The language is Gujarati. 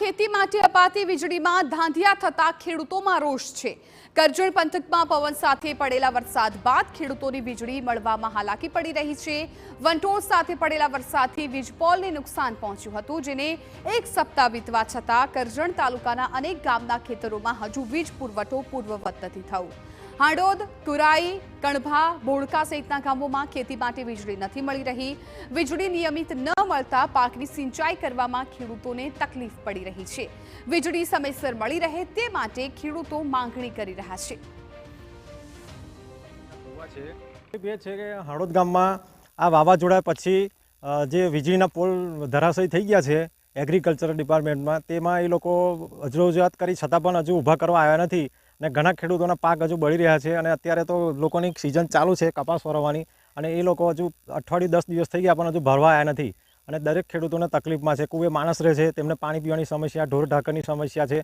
ખેતી માટે અપાતી વીજળીમાં ધાંધિયા થતા ખેડૂતોમાં રોષ છે। કરજણ પંથકમાં પવન સાથે પડેલા વરસાદ બાદ ખેડૂતોની વીજળી મળવામાં હાલાકી પડી રહી છે। વંટોળ સાથે પડેલા વરસાદથી વીજપોલને નુકસાન પહોંચ્યું હતું, જેને એક સપ્તાહ વીતવા છતાં કરજણ તાલુકાના અનેક ગામના ખેતરોમાં હજુ વીજ પુરવઠો પૂર્વવત નથી થયો। હાડોદ, તુરાઈ, કણભા, બોળકા સહિતના ગામોમાં ખેતી માટે વીજળી નથી મળી રહી। વીજળી નિયમિત ન મળતા પાકની સિંચાઈ કરવામાં ખેડૂતોને તકલીફ પડી રહી છે। વીજળી સમયસર મળી રહે તે માટે ખેડૂતો માંગણી કરી રહ્યા છે। બે છે કે હાડોદ ગામમાં આ વાવાઝોડા પછી જે વીજળીના પોલ ધરાશયી થઈ ગયા છે એગ્રીકલ્ચર ડિપાર્ટમેન્ટમાં, તેમાં એ લોકો રજૂઆત કરી છતાં પણ હજુ ઊભા કરવા આવ્યા નથી અને ઘણા ખેડૂતોના પાક હજુ બળી રહ્યા છે। અને અત્યારે તો લોકોની સિઝન ચાલુ છે કપાસ વાવવાની, અને એ લોકો હજુ અઠવાડિયું 10 દિવસ થઈ ગયા પણ હજુ ભરવા આવ્યા નથી અને દરેક ખેડૂતોને તકલીફમાં છે। કુએ માણસ રહે છે, તેમને પાણી પીવાની સમસ્યા, ઢોર ઢાંકરની સમસ્યા છે।